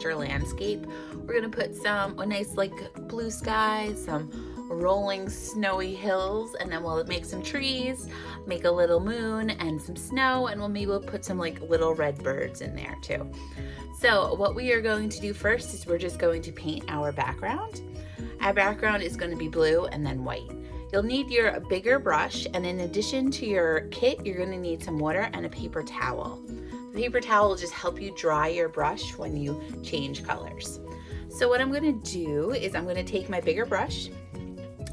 winter landscape. We're gonna put a nice like blue sky, some rolling snowy hills, and then we'll make some trees, make a little moon and some snow, and we'll put some like little red birds in there too. So what we are going to do first is we're just going to paint our background. Our background is going to be blue and then white. You'll need your bigger brush, and in addition to your kit, you're going to need some water and a paper towel. The paper towel will just help you dry your brush when you change colors. So what I'm going to do is I'm going to take my bigger brush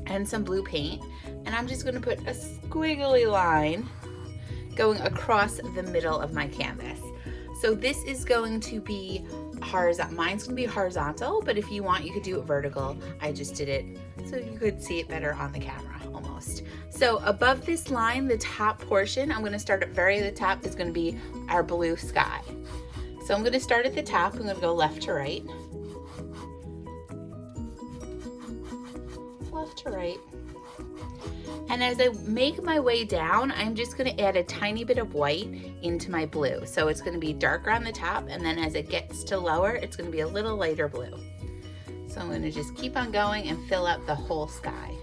and some blue paint, and I'm just going to put a squiggly line going across the middle of my canvas. So this is going to be horizontal. Mine's going to be horizontal, but if you want, you could do it vertical. I just did it so you could see it better on the camera almost. So above this line, the top portion, I'm going to start at the top is going to be our blue sky. So I'm going to start at the top. I'm going to go left to right. Left to right. And as I make my way down, I'm just going to add a tiny bit of white into my blue. So it's going to be darker on the top, and then as it gets to lower, it's going to be a little lighter blue. So I'm going to just keep on going and fill out the whole sky.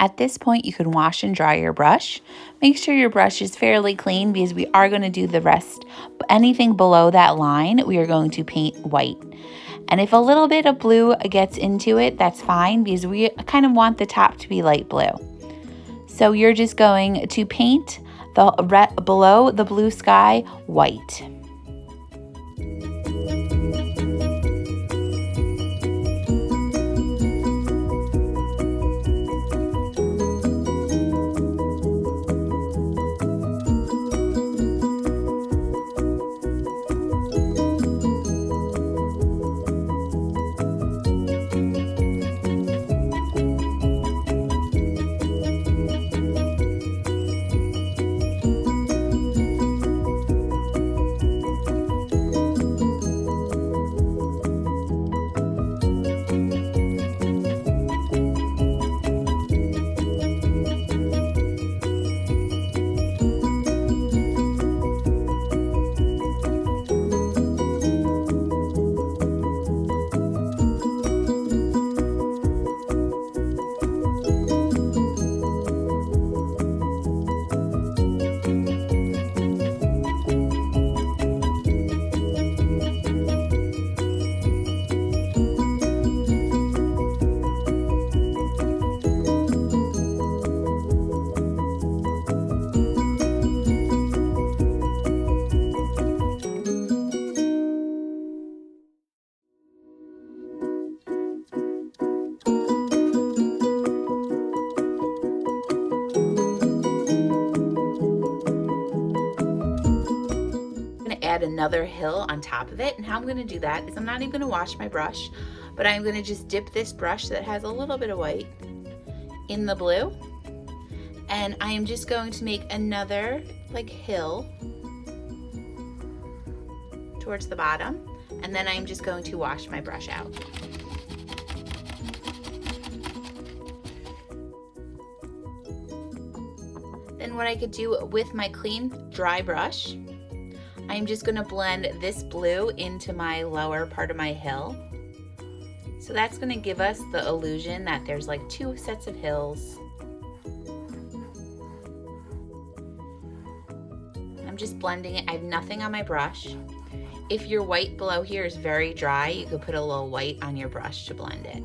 At this point, you can wash and dry your brush. Make sure your brush is fairly clean because we are going to do the rest. Anything below that line, we are going to paint white. And if a little bit of blue gets into it, that's fine because we kind of want the top to be light blue. So you're just going to paint below the blue sky white. add another hill on top of it. And how I'm gonna do that is I'm not even gonna wash my brush, but I'm gonna just dip this brush that has a little bit of white in the blue. And I am just going to make another like hill towards the bottom. And then I'm just going to wash my brush out. Then what I could do with my clean, dry brush, I'm just gonna blend this blue into my lower part of my hill. So that's gonna give us the illusion that there's like two sets of hills. I'm just blending it. I have nothing on my brush. If your white below here is very dry, you could put a little white on your brush to blend it.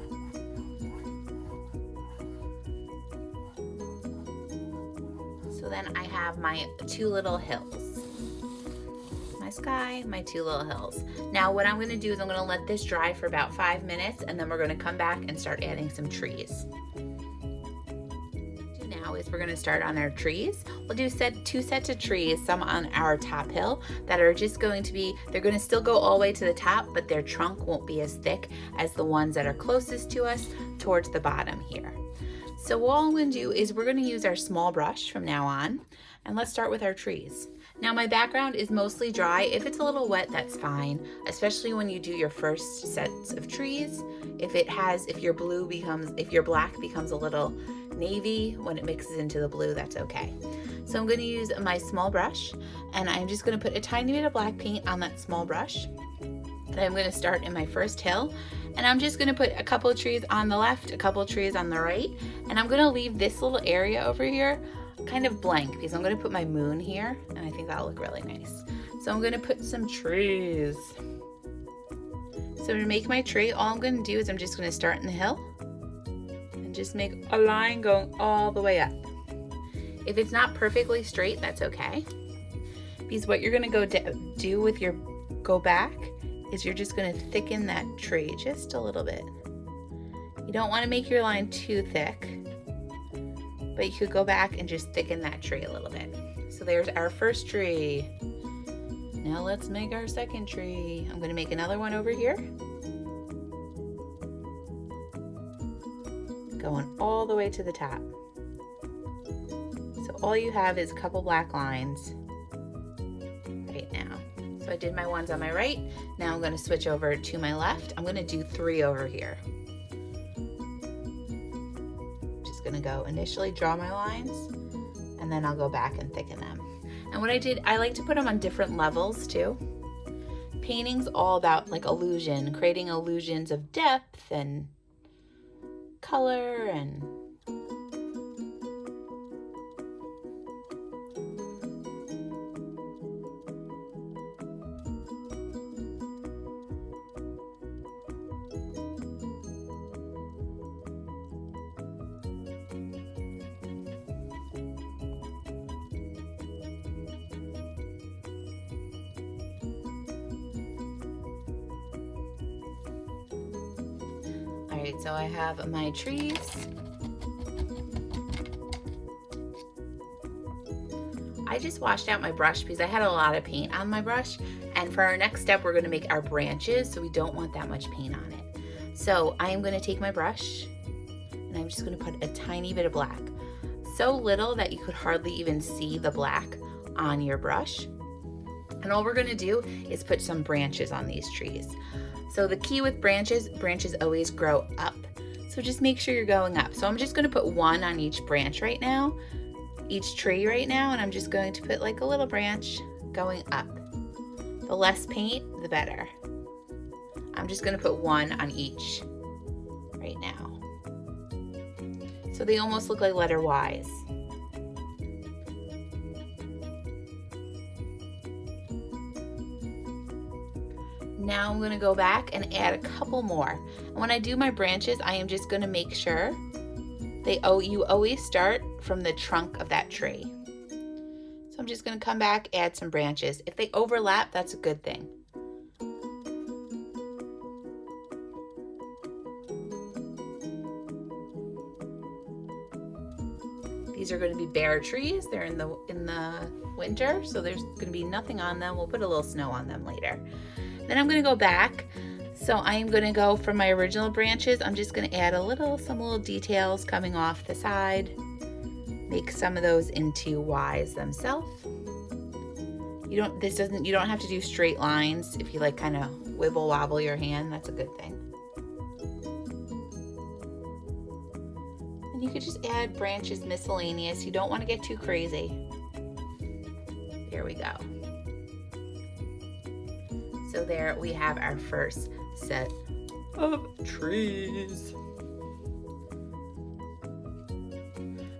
So then I have my two little hills. My sky, my two little hills. Now what I'm gonna do is I'm gonna let this dry for about 5 minutes, and then we're gonna come back and start adding some trees. Now is we're gonna start on our trees. We'll do two sets of trees, some on our top hill that are just going to be, they're gonna still go all the way to the top, but their trunk won't be as thick as the ones that are closest to us towards the bottom here. So all I'm gonna do is we're gonna use our small brush from now on, and let's start with our trees. Now my background is mostly dry. If it's a little wet, that's fine, especially when you do your first sets of trees. If your black becomes a little navy when it mixes into the blue, that's okay. So I'm going to use my small brush, and I'm just going to put a tiny bit of black paint on that small brush. And I'm going to start in my first hill, and I'm just going to put a couple of trees on the left, a couple of trees on the right, and I'm going to leave this little area over here kind of blank because I'm going to put my moon here, and I think that'll look really nice. So I'm going to put some trees. So to make my tree, all I'm going to do is I'm just going to start in the hill and just make a line going all the way up. If it's not perfectly straight, that's okay. Because what you're going to do with your go back is you're just going to thicken that tree just a little bit. You don't want to make your line too thick, but you could go back and just thicken that tree a little bit. So there's our first tree. Now let's make our second tree. I'm going to make another one over here, going all the way to the top. So all you have is a couple black lines right now. So I did my ones on my right. Now I'm going to switch over to my left. I'm going to do 3 over here. Just going to go initially draw my lines, and then I'll go back and thicken them. And what I did, I like to put them on different levels too. Painting's all about like illusion, creating illusions of depth and color and Alright, so I have my trees. I just washed out my brush because I had a lot of paint on my brush, and for our next step we're going to make our branches, so we don't want that much paint on it. So I am going to take my brush and I'm just going to put a tiny bit of black. So little that you could hardly even see the black on your brush. And all we're going to do is put some branches on these trees. So the key with branches always grow up. So just make sure you're going up. So I'm just going to put 1 on each branch right now, each tree right now, and I'm just going to put like a little branch going up. The less paint, the better. I'm just going to put 1 on each right now. So they almost look like letter Y's. Now I'm going to go back and add a couple more. And when I do my branches, I am just going to make sure you always start from the trunk of that tree. So I'm just going to come back, add some branches. If they overlap, that's a good thing. These are going to be bare trees. They're in the winter, so there's going to be nothing on them. We'll put a little snow on them later. Then I'm going to go back. So I'm going to go from my original branches. I'm just going to add some little details coming off the side. Make some of those into Ys themselves. You don't have to do straight lines. If you like kind of wibble wobble your hand, that's a good thing. And you could just add branches miscellaneous. You don't want to get too crazy. Here we go. So there we have our first set of trees.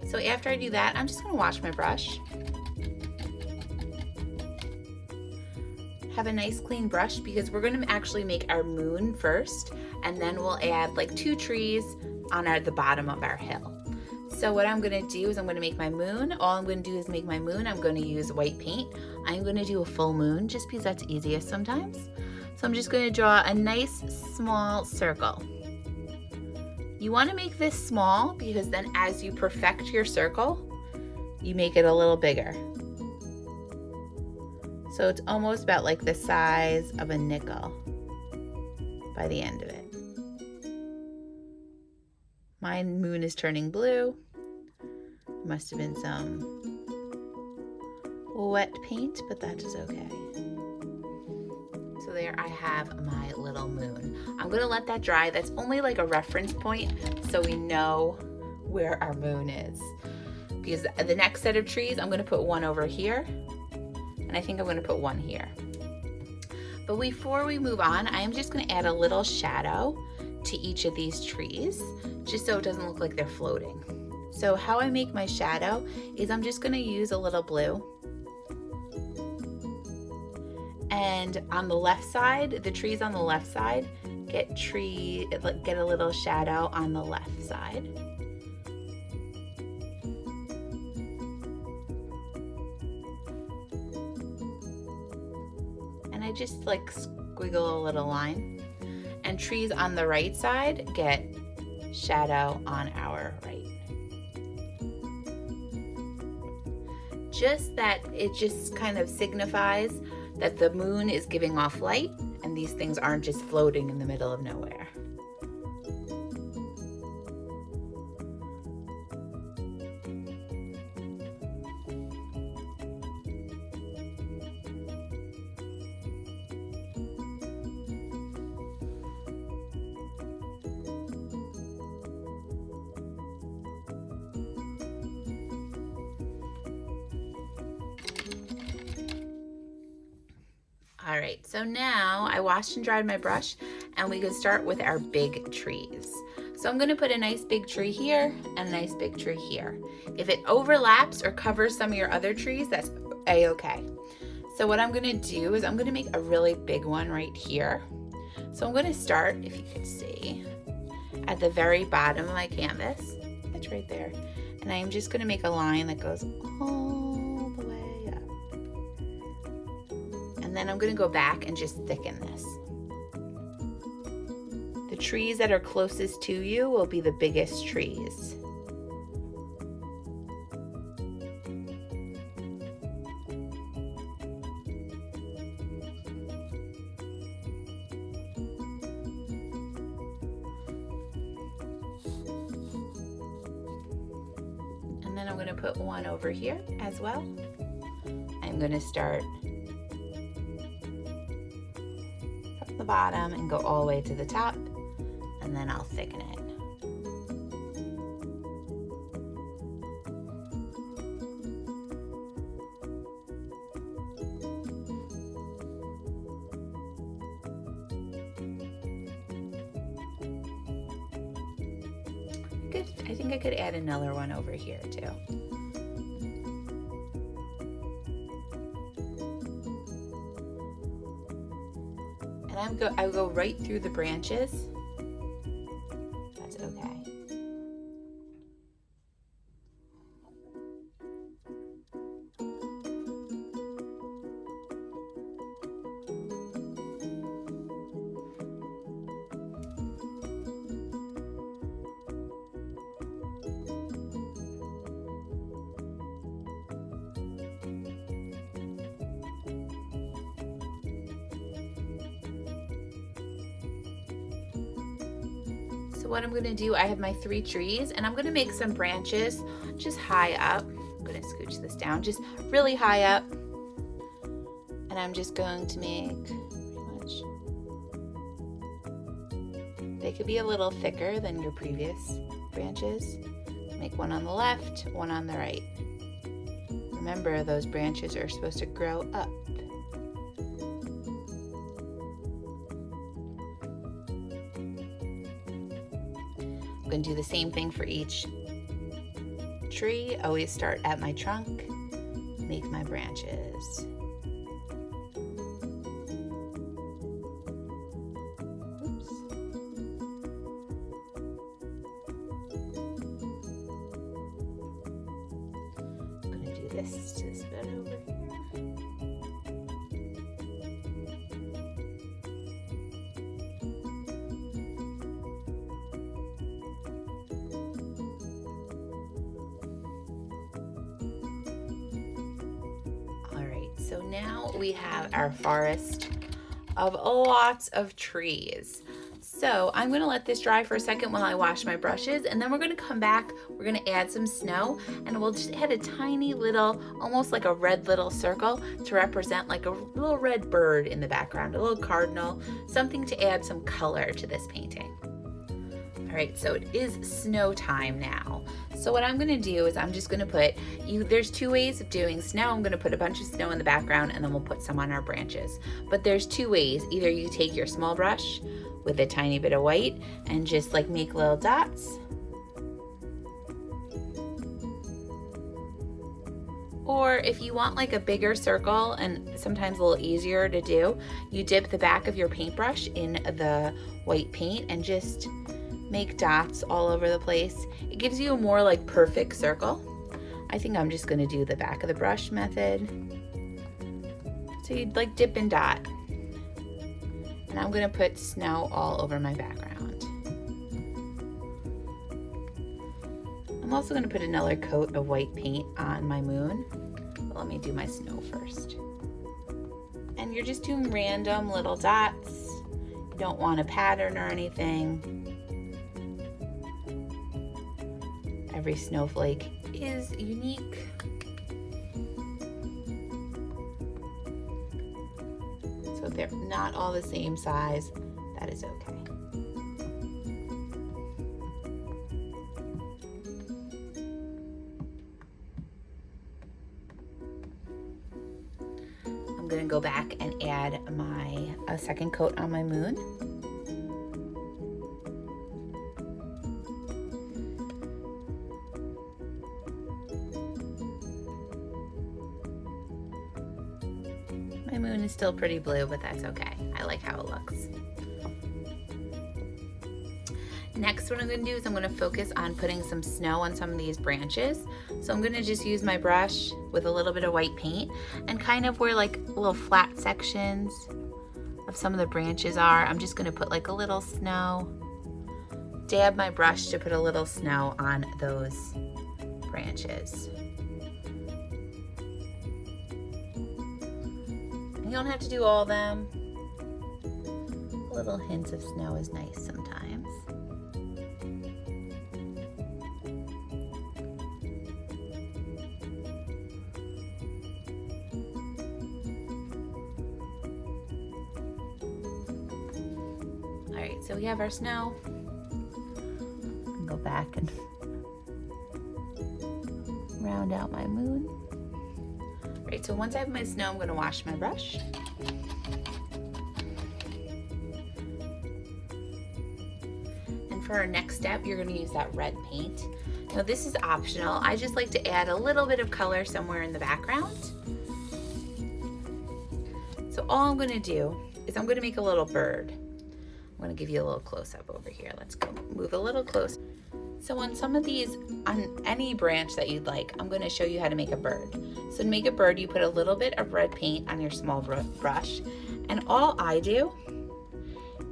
So after I do that, I'm just going to wash my brush. Have a nice clean brush because we're going to actually make our moon first, and then we'll add like 2 trees on the bottom of our hill. So what I'm going to do is I'm going to make my moon. All I'm going to do is make my moon. I'm going to use white paint. I'm going to do a full moon just because that's easiest sometimes. So I'm just going to draw a nice small circle. You want to make this small because then as you perfect your circle, you make it a little bigger. So it's almost about like the size of a nickel by the end of it. My moon is turning blue. Must have been some wet paint, but that is okay. So there I have my little moon. I'm gonna let that dry. That's only like a reference point so we know where our moon is. Because the next set of trees, I'm gonna put one over here. And I think I'm gonna put one here. But before we move on, I am just gonna add a little shadow to each of these trees, just so it doesn't look like they're floating. So how I make my shadow is I'm just gonna use a little blue. And on the left side, the trees on the left side get a little shadow on the left side. And I just like squiggle a little line. And trees on the right side get shadow on our right. Just that it just kind of signifies that the moon is giving off light and these things aren't just floating in the middle of nowhere. All right, so now I washed and dried my brush and we can start with our big trees. So I'm gonna put a nice big tree here and a nice big tree here. If it overlaps or covers some of your other trees, that's a-okay. So what I'm gonna do is I'm gonna make a really big one right here. So I'm gonna start, if you can see, at the very bottom of my canvas. It's right there. And I'm just gonna make a line that goes all the way up. And then I'm gonna go back and just thicken this. The trees that are closest to you will be the biggest trees. And then I'm gonna put one over here as well. I'm gonna start from the bottom and go all the way to the top, and then I'll thicken it. Good. I think I could add another one over here too. And I'll go right through the branches. That's okay. So what I'm gonna do, I have my 3 trees and I'm gonna make some branches just high up. I'm gonna scooch this down just really high up. And I'm just going to make pretty much, they could be a little thicker than your previous branches. Make one on the left, one on the right. Remember, those branches are supposed to grow up. I'm going to do the same thing for each tree. Always start at my trunk, make my branches. Oops. I'm going to do this to this bit over here. So now we have our forest of lots of trees. So I'm gonna let this dry for a second while I wash my brushes, and then we're gonna come back, we're gonna add some snow, and we'll just add a tiny little, almost like a red little circle to represent like a little red bird in the background, a little cardinal, something to add some color to this painting. All right, so it is snow time now. So what I'm gonna do is I'm just gonna put, there's 2 ways of doing snow. I'm gonna put a bunch of snow in the background and then we'll put some on our branches. But there's 2 ways. Either you take your small brush with a tiny bit of white and just like make little dots. Or if you want like a bigger circle and sometimes a little easier to do, you dip the back of your paintbrush in the white paint and just make dots all over the place. It gives you a more like perfect circle. I think I'm just gonna do the back of the brush method. So you'd like dip and dot. And I'm gonna put snow all over my background. I'm also gonna put another coat of white paint on my moon. But let me do my snow first. And you're just doing random little dots. You don't want a pattern or anything. Every snowflake is unique. So if they're not all the same size, that is okay. I'm gonna go back and add a second coat on my moon. My moon is still pretty blue, but that's okay. I like how it looks. Next, what I'm gonna do is I'm gonna focus on putting some snow on some of these branches. So I'm gonna just use my brush with a little bit of white paint and kind of where like little flat sections of some of the branches are, I'm just gonna put like a little snow. Dab my brush to put a little snow on those branches. You don't have to do all of them. A little hint of snow is nice sometimes. All right, so we have our snow. Go back and round out my moon. Right, so once I have my snow, I'm going to wash my brush. And for our next step, you're going to use that red paint. Now this is optional. I just like to add a little bit of color somewhere in the background. So all I'm going to do is I'm going to make a little bird. I'm going to give you a little close-up over here. Let's go move a little close. So on some of these, on any branch that you'd like, I'm going to show you how to make a bird. So to make a bird, you put a little bit of red paint on your small brush, and all I do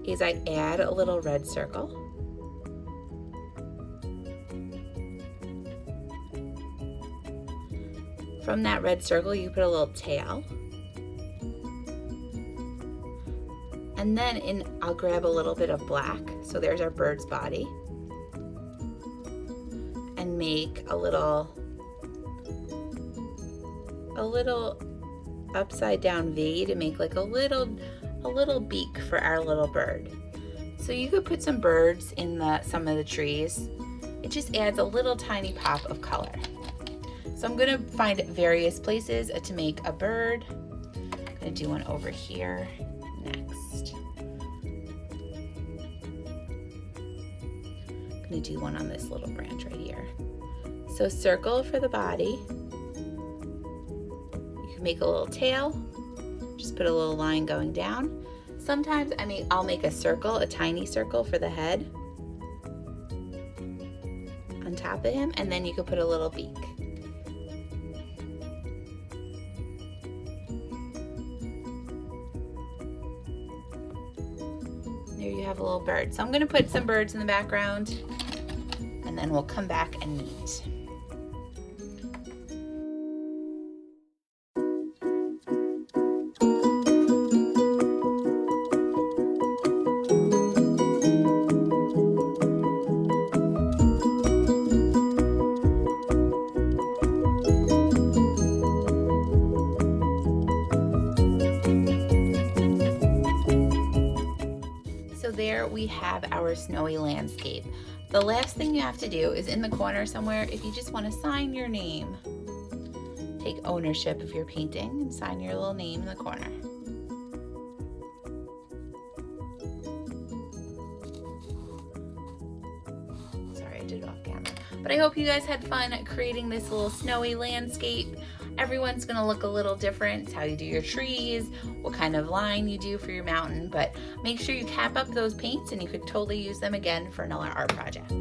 is I add a little red circle. From that red circle, you put a little tail. And then I'll grab a little bit of black. So there's our bird's body. can make a little upside down V to make like a little beak for our little bird. So you could put some birds in some of the trees. It just adds a little tiny pop of color. So I'm gonna find various places to make a bird. I'm gonna do one over here next. I'm gonna do one on this little branch right here. So circle for the body. You can make a little tail. Just put a little line going down. Sometimes I'll make a circle, a tiny circle for the head on top of him, and then you could put a little beak. There you have a little bird. So I'm gonna put some birds in the background, and then we'll come back and meet. So there we have our snowy landscape. The last thing you have to do is in the corner somewhere, if you just want to sign your name, take ownership of your painting and sign your little name in the corner. Sorry, I did it off camera. But I hope you guys had fun creating this little snowy landscape. Everyone's gonna look a little different. It's how you do your trees, what kind of line you do for your mountain, but make sure you cap up those paints and you could totally use them again for another art project.